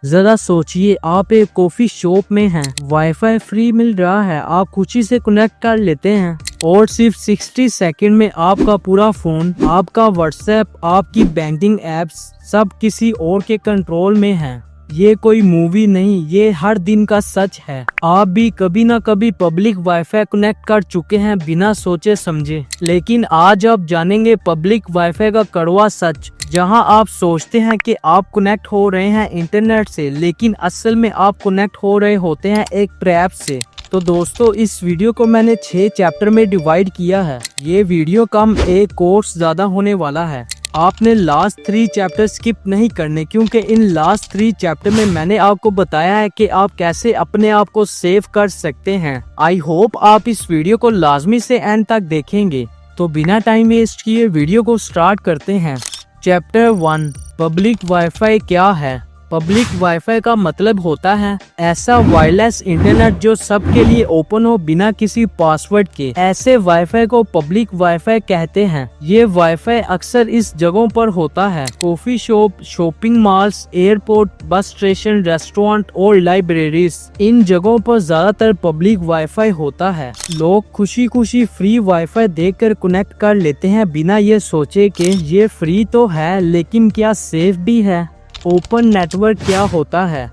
जरा सोचिए, आप एक कॉफी शॉप में हैं, वाईफाई फ्री मिल रहा है, आप खुशी से कनेक्ट कर लेते हैं और सिर्फ 60 सेकंड में आपका पूरा फोन, आपका व्हाट्सएप, आपकी बैंकिंग एप्स सब किसी और के कंट्रोल में है। ये कोई मूवी नहीं, ये हर दिन का सच है। आप भी कभी ना कभी पब्लिक वाईफाई कनेक्ट कर चुके हैं बिना सोचे समझे, लेकिन आज आप जानेंगे पब्लिक वाईफाई का कड़वा सच, जहां आप सोचते हैं कि आप कनेक्ट हो रहे हैं इंटरनेट से, लेकिन असल में आप कनेक्ट हो रहे होते हैं एक ट्रैप से। तो दोस्तों, इस वीडियो को मैंने 6 चैप्टर में डिवाइड किया है। ये वीडियो कम एक कोर्स ज्यादा होने वाला है। आपने लास्ट 3 चैप्टर स्किप नहीं करने, क्योंकि इन लास्ट 3 चैप्टर में मैंने आपको बताया है कि आप कैसे अपने आप को सेव कर सकते हैं। आई होप आप इस वीडियो को लाजमी से एंड तक देखेंगे। तो बिना टाइम वेस्ट किए वीडियो को स्टार्ट करते हैं। चैप्टर 1, पब्लिक वाईफाई क्या है। पब्लिक वाईफाई का मतलब होता है ऐसा वायरलेस इंटरनेट जो सबके लिए ओपन हो बिना किसी पासवर्ड के। ऐसे वाईफाई को पब्लिक वाईफाई कहते हैं। ये वाईफाई अक्सर इस जगहों पर होता है: coffee shop, shopping malls, airport, bus station, restaurant और लाइब्रेरीज। इन जगहों पर ज्यादातर पब्लिक वाईफाई होता है। लोग खुशी खुशी फ्री वाईफाई देखकर कनेक्ट कर लेते हैं बिना ये सोचे कि ये फ्री तो है, लेकिन क्या सेफ भी है। ओपन नेटवर्क क्या होता है।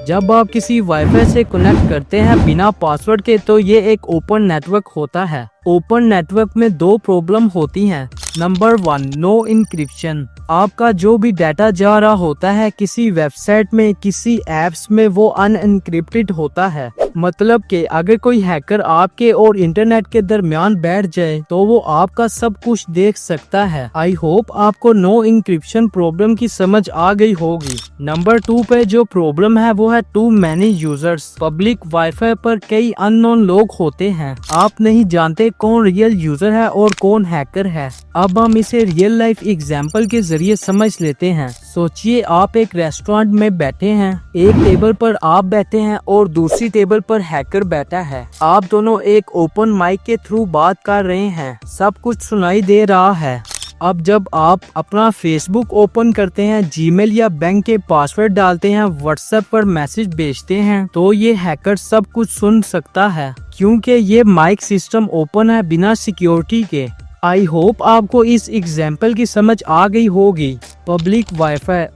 जब आप किसी वाईफाई से कनेक्ट करते हैं बिना पासवर्ड के, तो ये एक ओपन नेटवर्क होता है। ओपन नेटवर्क में 2 प्रॉब्लम होती हैं। Number 1, no encryption. आपका जो भी डाटा जा रहा होता है किसी वेबसाइट में, किसी एप्स में, वो अनएन्क्रिप्टेड होता है। मतलब कि अगर कोई हैकर आपके और इंटरनेट के दरमियान बैठ जाए तो वो आपका सब कुछ देख सकता है। आई होप आपको नो इंक्रिप्शन प्रॉब्लम की समझ आ गई होगी। नंबर 2 पे जो प्रॉब्लम है वो है too many users. Public WiFi पर कई अननोन लोग होते हैं। आप नहीं जानते कौन रियल यूजर है और कौन हैकर है। अब हम इसे रियल लाइफ एग्जाम्पल के जरिए समझ लेते हैं। सोचिए, आप एक रेस्टोरेंट में बैठे हैं। एक टेबल पर आप बैठे हैं और दूसरी टेबल पर हैकर बैठा है। आप दोनों एक ओपन माइक के थ्रू बात कर रहे हैं, सब कुछ सुनाई दे रहा है। अब जब आप अपना फेसबुक ओपन करते हैं, जीमेल या बैंक के पासवर्ड डालते हैं, व्हाट्सएप पर मैसेज भेजते हैं, तो ये हैकर सब कुछ सुन सकता है, क्योंकि ये माइक सिस्टम ओपन है बिना सिक्योरिटी के। आई होप आपको इस एग्जाम्पल की समझ आ गई होगी। पब्लिक वाईफाई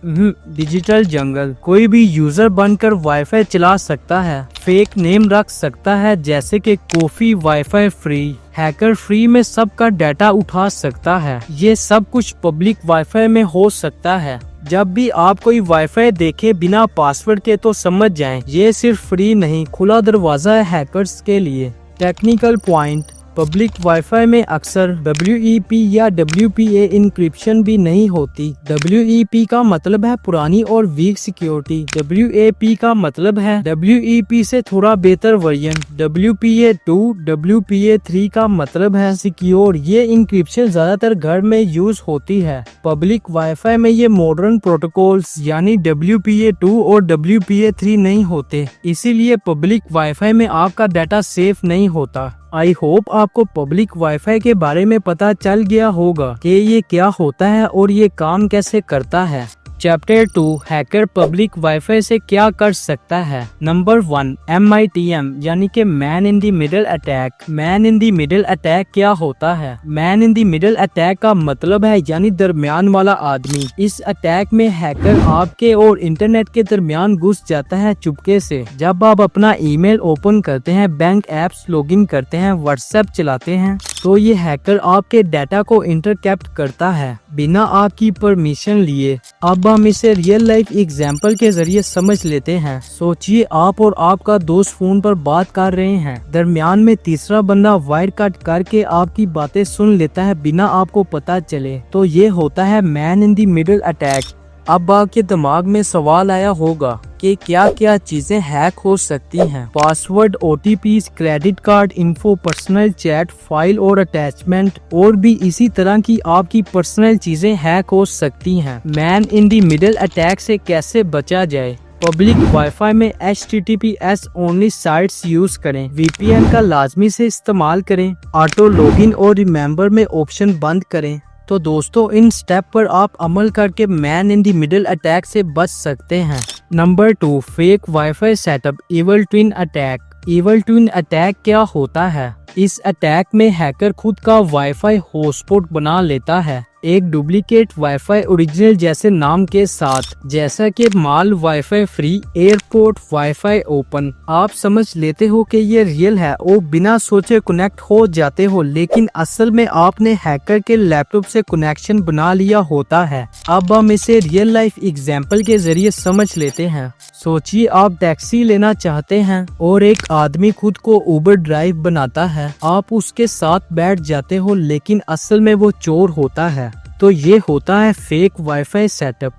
डिजिटल जंगल। कोई भी यूजर बनकर वाईफाई चला सकता है, फेक नेम रख सकता है, जैसे कि coffee wifi free. Hacker free में सबका डाटा उठा सकता है। ये सब कुछ पब्लिक वाईफाई में हो सकता है। जब भी आप कोई वाईफाई देखें बिना पासवर्ड के, तो समझ जाएं ये सिर्फ फ्री नहीं, खुला दरवाजा है हैकर्स के लिए। Technical point. पब्लिक वाईफाई में अक्सर WEP या WPA इंक्रिप्शन भी नहीं होती। WEP का मतलब है पुरानी और वीक सिक्योरिटी। WAP का मतलब है WEP से थोड़ा बेहतर वर्जन। WPA2, WPA3 का मतलब है सिक्योर। ये इंक्रिप्शन ज्यादातर घर में यूज होती है। पब्लिक वाईफाई में ये मॉडर्न प्रोटोकॉल्स यानी WPA2 और WPA3 नहीं होते, इसीलिए पब्लिक वाईफाई में आपका डाटा सेफ नहीं होता। आई होप आपको पब्लिक वाईफाई के बारे में पता चल गया होगा कि ये क्या होता है और ये काम कैसे करता है। चैप्टर 2, हैकर पब्लिक वाईफाई से क्या कर सकता है। नंबर 1, MITM यानी कि man in the middle attack. Man in the middle attack क्या होता है। Man in the middle attack का मतलब है यानी दरमियान वाला आदमी। इस अटैक में हैकर आपके और इंटरनेट के दरमियान घुस जाता है चुपके से। जब आप अपना ईमेल ओपन करते हैं, बैंक एप्स लॉगिन करते हैं, व्हाट्सएप चलाते हैं, तो ये हैकर आपके डाटा को इंटरकेप्ट करता है बिना आपकी परमिशन लिए। अब हम इसे रियल लाइफ एग्जाम्पल के जरिए समझ लेते हैं। सोचिए, आप और आपका दोस्त फोन पर बात कर रहे हैं, दरमियान में तीसरा बंदा वायर कट करके आपकी बातें सुन लेता है बिना आपको पता चले, तो ये होता है man in the middle attack. अब आपके दिमाग में सवाल आया होगा कि क्या क्या चीजें हैक हो सकती हैं। Password, OTP, credit card info, personal chat, file और अटैचमेंट, और भी इसी तरह की आपकी पर्सनल चीजें हैक हो सकती हैं। Man in the middle attack से कैसे बचा जाए। पब्लिक वाईफाई में HTTPS ओनली साइट्स यूज करें। VPN का लाजमी से इस्तेमाल करें। ऑटो लॉगिन और रिमेम्बर में ऑप्शन बंद करें। तो दोस्तों, इन स्टेप पर आप अमल करके man in the middle attack से बच सकते हैं। Number 2, fake wifi setup evil twin attack. Evil twin attack क्या होता है? इस अटैक में हैकर खुद का वाईफाई हॉटस्पॉट बना लेता है एक डुप्लीकेट वाईफाई ओरिजिनल जैसे नाम के साथ, जैसा कि mall wifi free, airport wifi open. आप समझ लेते हो कि ये रियल है और बिना सोचे कनेक्ट हो जाते हो, लेकिन असल में आपने हैकर के लैपटॉप से कनेक्शन बना लिया होता है। अब हम इसे रियल लाइफ एग्जाम्पल के जरिए समझ लेते हैं। सोचिए आप टैक्सी लेना चाहते हैं और एक आदमी खुद को उबर ड्राइव बनाता है। आप उसके साथ बैठ जाते हो, लेकिन असल में वो चोर होता है। तो ये होता है फेक वाईफाई सेटअप।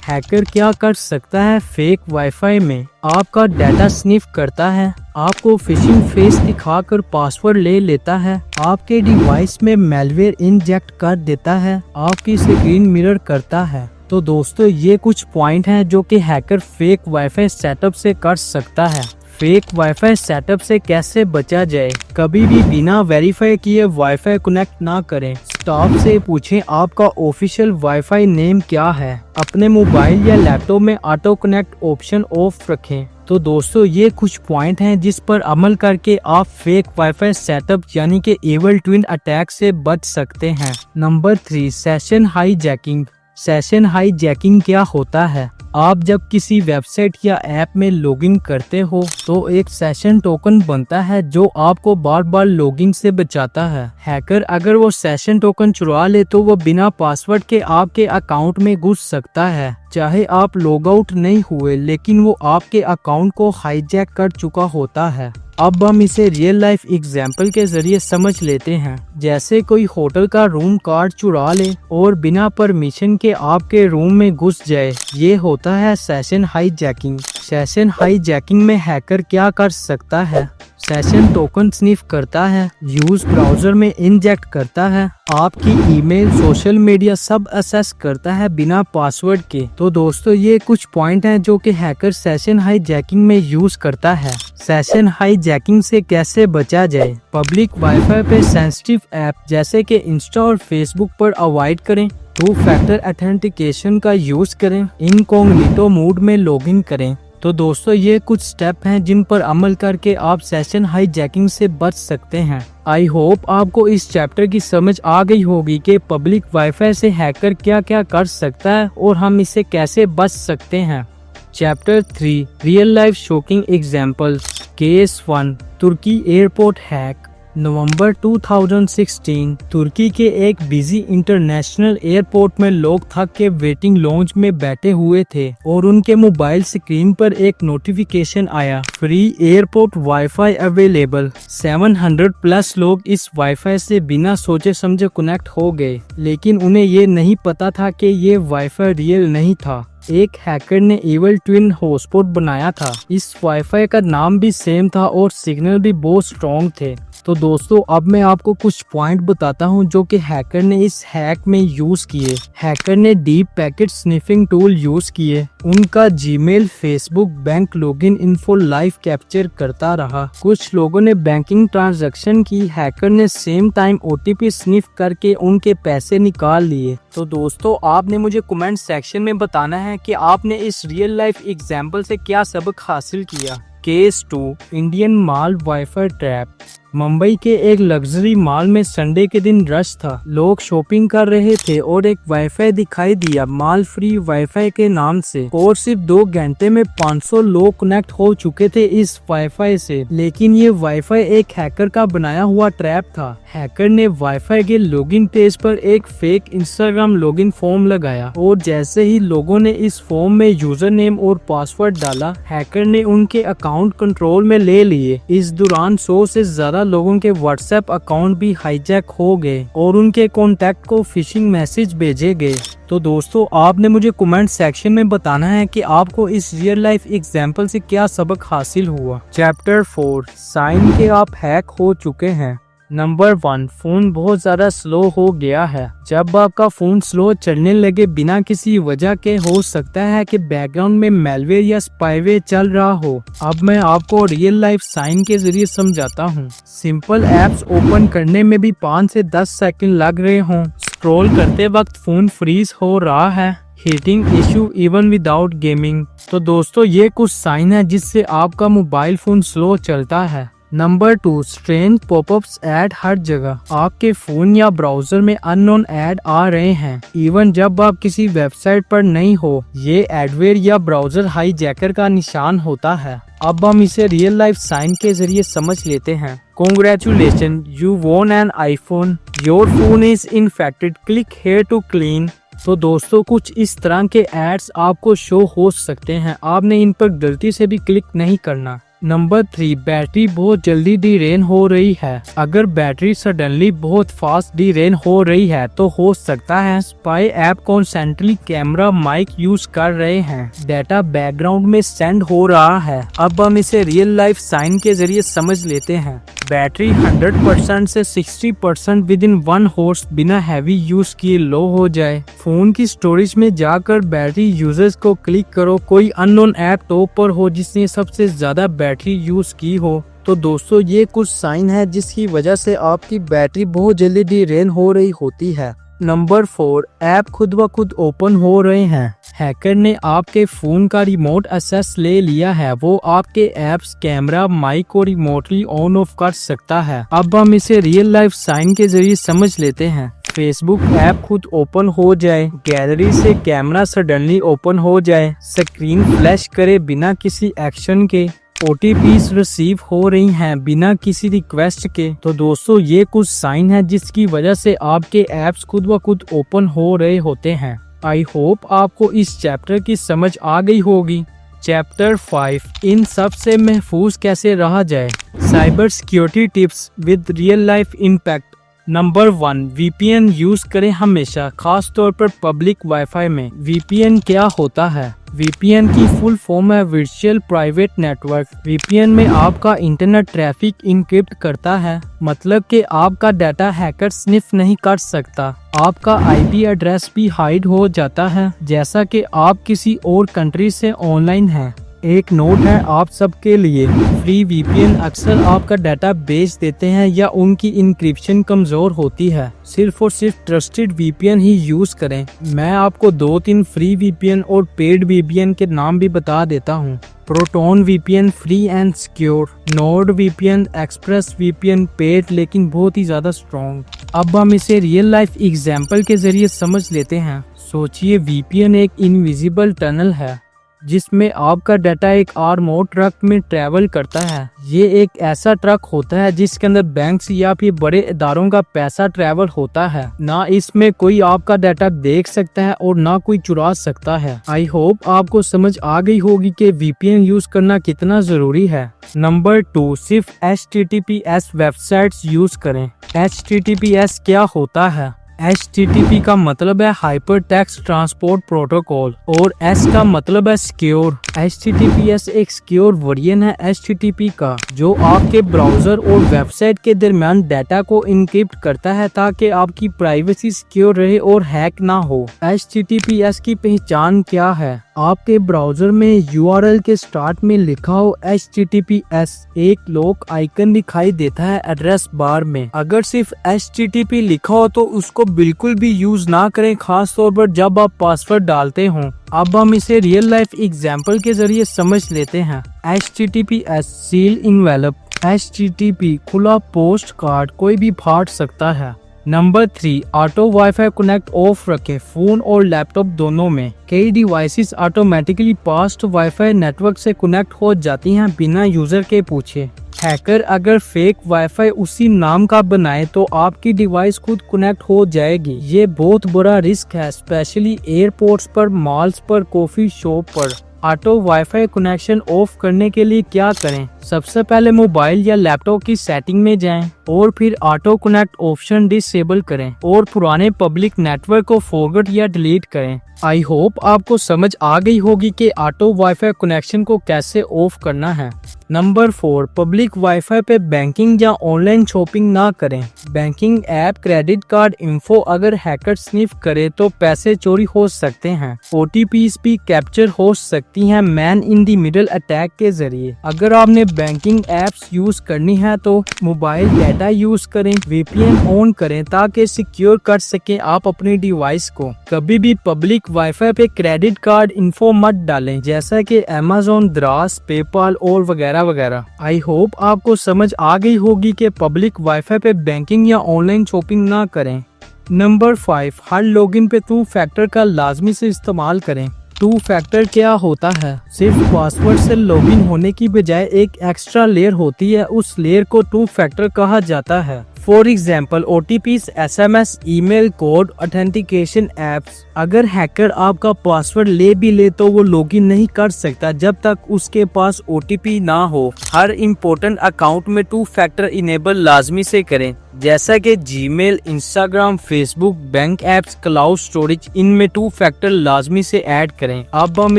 हैकर क्या कर सकता है? फेक वाईफाई में आपका डाटा स्निफ करता है, आपको फिशिंग फेस दिखाकर पासवर्ड ले लेता है, आपके डिवाइस में मैलवेयर इंजेक्ट कर देता है, आपकी स्क्रीन मिरर करता है। तो दोस्तों ये कुछ पॉइंट हैं जो कि हैकर फेक वाईफाई सेटअप से कर सकता है। फेक वाईफाई सेटअप से कैसे बचा जाए? कभी भी बिना वेरीफाई किए वाईफाई कनेक्ट ना करें। स्टाफ से पूछें आपका ऑफिशियल वाईफाई नेम क्या है। अपने मोबाइल या लैपटॉप में ऑटो कनेक्ट ऑप्शन ऑफ रखें। तो दोस्तों ये कुछ पॉइंट हैं जिस पर अमल करके आप फेक वाईफाई सेटअप यानी कि इवल ट्विन अटैक से बच सकते हैं। Number 3, session hijacking. Session hijacking क्या होता है? आप जब किसी वेबसाइट या ऐप में लॉगिन करते हो तो एक सेशन टोकन बनता है जो आपको बार बार लॉगिन से बचाता है। हैकर अगर वो सेशन टोकन चुरा ले तो वो बिना पासवर्ड के आपके अकाउंट में घुस सकता है। चाहे आप लॉग आउट नहीं हुए, लेकिन वो आपके अकाउंट को हाईजैक कर चुका होता है। अब हम इसे रियल लाइफ एग्जाम्पल के जरिए समझ लेते हैं। जैसे कोई होटल का रूम कार्ड चुरा ले और बिना परमिशन के आपके रूम में घुस जाए, ये होता है सेशन हाईजैकिंग। सेशन हाईजैकिंग में हैकर क्या कर सकता है? सेशन टोकन स्निफ करता है, यूज ब्राउजर में इंजेक्ट करता है, आपकी ईमेल, सोशल मीडिया सब असेस करता है बिना पासवर्ड के। तो दोस्तों ये कुछ पॉइंट हैं जो कि हैकर सेशन हाईजैकिंग में यूज करता है। सेशन हाईजैकिंग से कैसे बचा जाए? पब्लिक वाईफाई पे सेंसिटिव ऐप जैसे कि इंस्टा और फेसबुक पर अवॉइड करें। 2 फैक्टर ऑथेंटिकेशन का यूज करें। इनकॉग्निटो मोड में लॉगिन करें। तो दोस्तों ये कुछ स्टेप हैं जिन पर अमल करके आप सेशन हाईजैकिंग से बच सकते हैं। आई होप आपको इस चैप्टर की समझ आ गई होगी कि पब्लिक वाईफाई से हैकर क्या क्या कर सकता है और हम इससे कैसे बच सकते हैं। Chapter 3, real life shocking examples. Case 1, तुर्की एयरपोर्ट हैक। नवंबर 2016 तुर्की के एक बिजी इंटरनेशनल एयरपोर्ट में लोग थक के वेटिंग लॉन्ज में बैठे हुए थे और उनके मोबाइल स्क्रीन पर एक नोटिफिकेशन आया, free airport wifi available. 700 plus लोग इस वाईफाई से बिना सोचे समझे कनेक्ट हो गए, लेकिन उन्हें ये नहीं पता था कि ये वाईफाई रियल नहीं था। एक हैकर ने इवल ट्विन हॉटस्पॉट बनाया था। इस वाईफाई का नाम भी सेम था और सिग्नल भी बहुत स्ट्रॉन्ग थे। तो दोस्तों अब मैं आपको कुछ पॉइंट बताता हूं जो कि हैकर ने इस हैक में यूज किए। हैकर ने deep packet sniffing tool use किए। उनका Gmail, Facebook, bank login info live capture करता रहा। कुछ लोगों ने बैंकिंग ट्रांजैक्शन की। हैकर ने सेम टाइम ओटीपी स्निफ करके उनके पैसे निकाल लिए। तो दोस्तों आपने मुझे कमेंट सेक्शन में बताना है कि आपने इस रियल लाइफ एग्जाम्पल से क्या सबक हासिल किया। Case 2, Indian mall wifi trap. Mumbai के एक लग्जरी मॉल में संडे के दिन रश था। लोग शॉपिंग कर रहे थे और एक वाईफाई दिखाई दिया मॉल फ्री वाईफाई के नाम से, और सिर्फ 2 घंटे में 500 लोग कनेक्ट हो चुके थे इस वाईफाई से। लेकिन ये वाईफाई एक हैकर का बनाया हुआ ट्रैप था। हैकर ने वाईफाई के लॉगिन पेज पर एक फेक इंस्टाग्राम लॉगिन फॉर्म लगाया और जैसे ही लोगों ने इस फॉर्म में यूजर नेम और पासवर्ड डाला, हैकर ने उनके अकाउंट कंट्रोल में ले लिए। इस दौरान 100 से ज्यादा लोगों के व्हाट्सएप अकाउंट भी हाईजैक हो गए और उनके कॉन्टैक्ट को फिशिंग मैसेज भेजे गए। तो दोस्तों आपने मुझे कमेंट सेक्शन में बताना है कि आपको इस रियल लाइफ एग्जाम्पल से क्या सबक हासिल हुआ। चैप्टर 4, साइन के आप हैक हो चुके हैं। नंबर 1, फोन बहुत ज्यादा स्लो हो गया है। जब आपका फोन स्लो चलने लगे बिना किसी वजह के, हो सकता है कि बैकग्राउंड में मैलवेयर या स्पाईवेयर चल रहा हो। अब मैं आपको रियल लाइफ साइन के जरिए समझाता हूँ। सिंपल एप्स ओपन करने में भी 5 से 10 सेकंड लग रहे हों, स्क्रॉल करते वक्त फोन फ्रीज हो रहा है, heating issue even without gaming. तो दोस्तों ये कुछ साइन है जिससे आपका मोबाइल फोन स्लो चलता है। नंबर 2, स्ट्रेंज पॉपअप्स ऐड हर जगह। आपके फोन या ब्राउजर में अननोन ऐड आ रहे हैं इवन जब आप किसी वेबसाइट पर नहीं हो। ये एडवेयर या ब्राउजर हाईजैकर का निशान होता है। अब हम इसे रियल लाइफ साइन के जरिए समझ लेते हैं। Congratulations, you won an iPhone. Your phone is infected. Click here to clean. तो दोस्तों कुछ इस तरह के एड्स आपको शो हो सकते हैं, आपने इन पर गलती से भी क्लिक नहीं करना। नंबर 3, बैटरी बहुत जल्दी ड्रेन हो रही है। अगर बैटरी सडनली बहुत फास्ट ड्रेन हो रही है तो हो सकता है spy app constantly camera mic use कर रहे हैं, डाटा बैकग्राउंड में सेंड हो रहा है। अब हम इसे रियल लाइफ साइन के जरिए समझ लेते हैं। बैटरी 100% से 60% विद इन 1 हॉर्स बिना हैवी यूज किए लो हो जाए। फोन की स्टोरेज में जाकर बैटरी यूजर्स को क्लिक करो, कोई अननोन ऐप टॉप पर हो जिसने सबसे ज्यादा बैटरी यूज की हो। तो दोस्तों ये कुछ साइन है जिसकी वजह से आपकी बैटरी बहुत जल्दी ड्रेन हो रही होती है। नंबर 4, ऐप खुद ब खुद ओपन हो रहे हैं। हैकर ने आपके फोन का रिमोट एक्सेस ले लिया है, वो आपके ऐप्स, कैमरा, माइक को रिमोटली ऑन ऑफ कर सकता है। अब हम इसे रियल लाइफ साइन के जरिए समझ लेते हैं। फेसबुक ऐप खुद ओपन हो जाए, गैलरी से कैमरा सडनली ओपन हो जाए, स्क्रीन फ्लैश करे बिना किसी एक्शन के, OTPs रिसीव हो रही हैं बिना किसी रिक्वेस्ट के। तो दोस्तों ये कुछ साइन है जिसकी वजह से आपके ऐप्स खुद ब खुद ओपन हो रहे होते हैं। आई होप आपको इस चैप्टर की समझ आ गई होगी। चैप्टर 5, इन सब से महफूज कैसे रहा जाए। Cyber security tips with real life impact. Number 1, VPN use करें हमेशा, खास तौर पर पब्लिक वाईफाई में। VPN क्या होता है? VPN की फुल फॉर्म है वर्चुअल प्राइवेट नेटवर्क। VPN में आपका इंटरनेट ट्रैफिक इनक्रिप्ट करता है, मतलब कि आपका डाटा हैकर स्निफ नहीं कर सकता। आपका IP एड्रेस भी हाइड हो जाता है जैसा कि आप किसी और कंट्री से ऑनलाइन हैं। एक नोट है आप सबके लिए, फ्री VPN अक्सर आपका डाटा बेच देते हैं या उनकी इंक्रिप्शन कमजोर होती है। सिर्फ और सिर्फ ट्रस्टेड VPN ही यूज करें। मैं आपको 2-3 फ्री VPN और पेड VPN के नाम भी बता देता हूँ। Proton VPN free and secure, node VPN, express VPN paid लेकिन बहुत ही ज्यादा स्ट्रॉन्ग। अब हम इसे रियल लाइफ एग्जाम्पल के जरिए समझ लेते हैं। सोचिए VPN एक इनविजिबल टनल है जिसमें आपका डाटा एक आर्मोर्ड ट्रक में ट्रैवल करता है। ये एक ऐसा ट्रक होता है जिसके अंदर बैंक्स या फिर बड़े इदारों का पैसा ट्रैवल होता है। ना इसमें कोई आपका डाटा देख सकता है और ना कोई चुरा सकता है। आई होप आपको समझ आ गई होगी कि VPN यूज करना कितना जरूरी है। नंबर 2, सिर्फ HTTPS वेबसाइट्स यूज करें। HTTPS क्या होता है? HTTP का मतलब है हाइपर टेक्स्ट ट्रांसपोर्ट प्रोटोकॉल और S का मतलब है सिक्योर। HTTPS एक सिक्योर वर्जन है HTTP का जो आपके ब्राउजर और वेबसाइट के दरमियान डाटा को इनक्रिप्ट करता है ताकि आपकी प्राइवेसी सिक्योर रहे और हैक ना हो। HTTPS की पहचान क्या है? आपके ब्राउजर में URL के स्टार्ट में लिखा हो HTTPS, एक लॉक आइकन दिखाई देता है एड्रेस बार में। अगर सिर्फ HTTP लिखा हो तो उसको बिल्कुल भी यूज ना करें, खास तौर पर जब आप पासवर्ड डालते हो। अब हम इसे रियल लाइफ एग्जाम्पल के जरिए समझ लेते हैं। HTTPS सील इनवेलप, HTTP खुला पोस्ट कार्ड कोई भी फाड़ सकता है। Number 3, auto wifi connect of रखें, फोन और लैपटॉप दोनों में। कई devices automatically past wifi network से कनेक्ट हो जाती हैं बिना यूजर के पूछे। हैकर अगर फेक वाईफाई उसी नाम का बनाए तो आपकी डिवाइस खुद कनेक्ट हो जाएगी। ये बहुत बड़ा रिस्क है, स्पेशली एयरपोर्ट्स पर, मॉल्स पर, कॉफी शॉप पर। ऑटो वाईफाई कनेक्शन ऑफ करने के लिए क्या करें? सबसे पहले मोबाइल या लैपटॉप की सेटिंग में जाएं और फिर ऑटो कनेक्ट ऑप्शन डिसेबल करें और पुराने पब्लिक नेटवर्क को फॉरगेट या डिलीट करें। आई होप आपको समझ आ गई होगी कि ऑटो वाईफाई कनेक्शन को कैसे ऑफ करना है। नंबर 4, पब्लिक वाईफाई पे बैंकिंग या ऑनलाइन शॉपिंग ना करें। Banking app, credit card info अगर हैकर स्निफ करे तो पैसे चोरी हो सकते हैं। OTPs भी कैप्चर हो सकती हैं man in the middle attack के जरिए। अगर आपने बैंकिंग एप्स यूज करनी है तो मोबाइल डाटा यूज करें, VPN ऑन करें ताकि सिक्योर कर सके आप अपने डिवाइस को। कभी भी पब्लिक वाईफाई पे क्रेडिट कार्ड इन्फो मत डालें, जैसा कि Amazon, द्रास, पेपाल और वगैरह वगैरह। आई होप आपको समझ आ गई होगी कि पब्लिक वाईफाई पे बैंकिंग या ऑनलाइन शॉपिंग ना करें। नंबर 5, हर लॉगिन पे 2 फैक्टर का लाजमी से इस्तेमाल करें। 2 फैक्टर क्या होता है? सिर्फ पासवर्ड से लॉगिन होने की बजाय एक एक्स्ट्रा लेयर होती है, उस लेयर को 2 फैक्टर कहा जाता है। For example OTPs, SMS, email, code, authentication apps. अगर हैकर आपका पासवर्ड ले भी ले तो वो लॉगिन नहीं कर सकता जब तक उसके पास OTP ना हो। हर इम्पोर्टेंट अकाउंट में 2 फैक्टर इनेबल लाजमी से करें, जैसा कि Gmail, Instagram, Facebook, bank apps, cloud storage, इनमें 2 फैक्टर लाजमी से ऐड करें। अब हम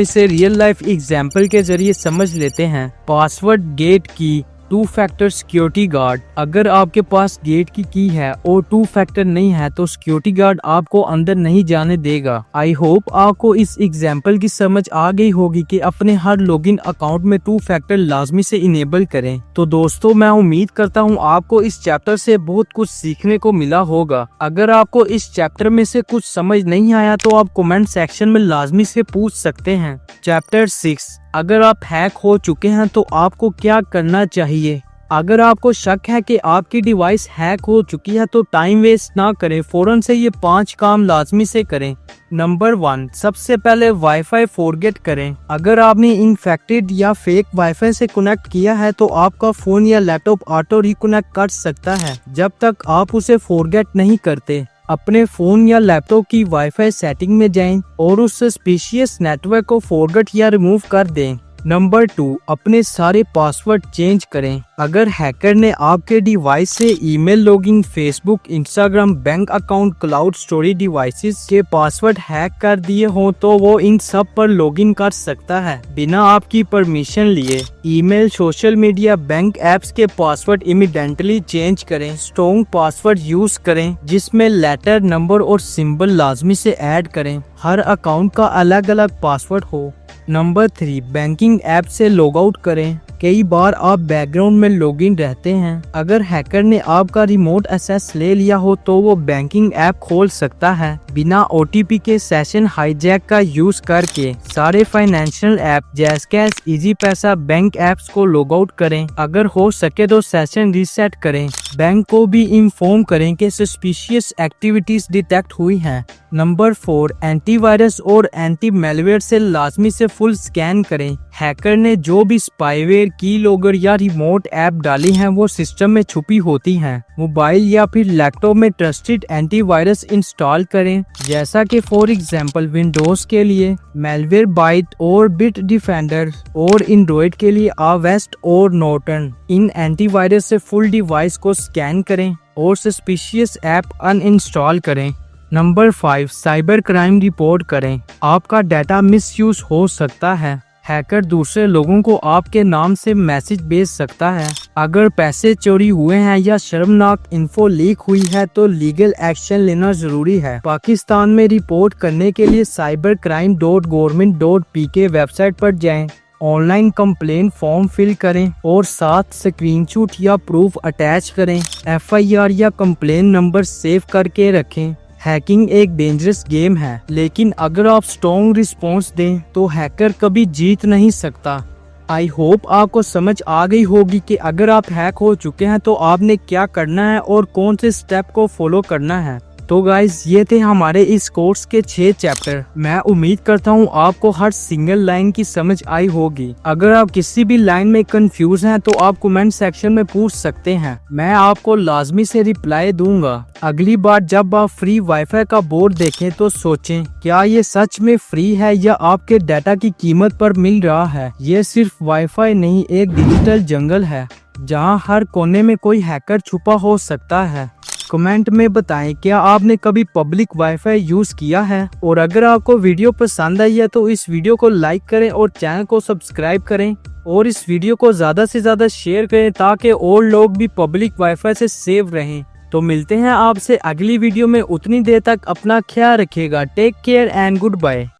इसे रियल लाइफ एग्जाम्पल के जरिए समझ लेते हैं। पासवर्ड गेट की, 2 फैक्टर सिक्योरिटी गार्ड। अगर आपके पास गेट की है और 2 फैक्टर नहीं है तो सिक्योरिटी गार्ड आपको अंदर नहीं जाने देगा। आई होप आपको इस एग्जाम्पल की समझ आ गई होगी कि अपने हर लॉगिन अकाउंट में 2 फैक्टर लाजमी से इनेबल करें। तो दोस्तों, मैं उम्मीद करता हूँ आपको इस चैप्टर से बहुत कुछ सीखने को मिला होगा। अगर आपको इस चैप्टर में से कुछ समझ नहीं आया तो आप कमेंट सेक्शन में लाजमी से पूछ सकते हैं। चैप्टर 6, अगर आप हैक हो चुके हैं तो आपको क्या करना चाहिए? अगर आपको शक है कि आपकी डिवाइस हैक हो चुकी है तो टाइम वेस्ट ना करें, फौरन से ये 5 काम लाजमी से करें। नंबर 1, सबसे पहले वाईफाई फॉरगेट करें। अगर आपने इन्फेक्टेड या फेक वाईफाई से कनेक्ट किया है तो आपका फोन या लैपटॉप ऑटो रिकनेक्ट कर सकता है जब तक आप उसे फॉरगेट नहीं करते। अपने फोन या लैपटॉप की वाईफाई सेटिंग में जाएं और उस सस्पिशियस नेटवर्क को फॉरगेट या रिमूव कर दें। नंबर 2, अपने सारे पासवर्ड चेंज करें। अगर हैकर ने आपके डिवाइस से email login, Facebook, Instagram, bank account, cloud storage devices के पासवर्ड हैक कर दिए हो तो वो इन सब पर लॉगिन कर सकता है बिना आपकी परमिशन लिए। Email, social media, bank apps के पासवर्ड इमीडिएटली चेंज करें। स्ट्रॉन्ग पासवर्ड यूज करें जिसमें लेटर, नंबर और सिंबल लाजमी से ऐड करें। हर अकाउंट का अलग अलग पासवर्ड हो। नंबर 3, बैंकिंग ऐप से लॉग आउट करें। कई बार आप बैकग्राउंड में लॉगिन रहते हैं। अगर हैकर ने आपका रिमोट एक्सेस ले लिया हो तो वो बैंकिंग ऐप खोल सकता है। बिना OTP के सेशन हाईजैक का यूज करके सारे फाइनेंशियल ऐप जैसे कैश, इजी पैसा, बैंक ऐप्स को लॉग आउट करें। अगर हो सके तो सेशन रीसेट करें। बैंक को भी इन्फॉर्म करें कि सस्पिशियस एक्टिविटीज डिटेक्ट हुई हैं। नंबर 4, एंटीवायरस और एंटी मैलवेयर से लाजमी से फुल स्कैन करें। हैकर ने जो भी स्पाईवेयर, की लॉगर या रिमोट ऐप डाली हैं वो सिस्टम में छुपी होती हैं। मोबाइल या फिर लैपटॉप में ट्रस्टेड एंटीवायरस इंस्टॉल करें, जैसा कि फॉर एग्जांपल विंडोज के लिए Malwarebytes और बिट डिफेंडर और एंड्रॉइड के लिए Avast और Norton। इन एंटीवायरस से फुल डिवाइस को स्कैन करें और सस्पिशियस ऐप अनइंस्टॉल करें। नंबर 5, साइबर क्राइम रिपोर्ट करें। आपका डाटा मिसयूज हो सकता है। हैकर दूसरे लोगों को आपके नाम से मैसेज भेज सकता है। अगर पैसे चोरी हुए हैं या शर्मनाक इन्फो लीक हुई है तो लीगल एक्शन लेना जरूरी है। पाकिस्तान में रिपोर्ट करने के लिए cybercrime.government.pk वेबसाइट पर जाएं। ऑनलाइन कंप्लेंट फॉर्म फिल करें और साथ स्क्रीनशॉट या प्रूफ अटैच करें। FIR या कंप्लेंट नंबर सेव करके रखें। हैकिंग एक डेंजरस गेम है, लेकिन अगर आप स्ट्रॉन्ग रिस्पॉन्स दें तो हैकर कभी जीत नहीं सकता। आई होप आपको समझ आ गई होगी कि अगर आप हैक हो चुके हैं तो आपने क्या करना है और कौन से स्टेप को फॉलो करना है। तो गाइज, ये थे हमारे इस कोर्स के 6 चैप्टर। मैं उम्मीद करता हूँ आपको हर सिंगल लाइन की समझ आई होगी। अगर आप किसी भी लाइन में कंफ्यूज हैं तो आप कमेंट सेक्शन में पूछ सकते हैं, मैं आपको लाजमी से रिप्लाई दूंगा। अगली बार जब आप फ्री वाईफाई का बोर्ड देखें तो सोचें, क्या ये सच में फ्री है या आपके डाटा की कीमत पर मिल रहा है। ये सिर्फ वाईफाई नहीं, एक डिजिटल जंगल है जहाँ हर कोने में कोई हैकर छुपा हो सकता है। कमेंट में बताएं, क्या आपने कभी पब्लिक वाईफाई यूज किया है? और अगर आपको वीडियो पसंद आई है तो इस वीडियो को लाइक करें और चैनल को सब्सक्राइब करें और इस वीडियो को ज्यादा से ज्यादा शेयर करें ताकि और लोग भी पब्लिक वाईफाई से सेव रहें। तो मिलते हैं आपसे अगली वीडियो में। उतनी देर तक अपना ख्याल रखिएगा। Take care and good bye.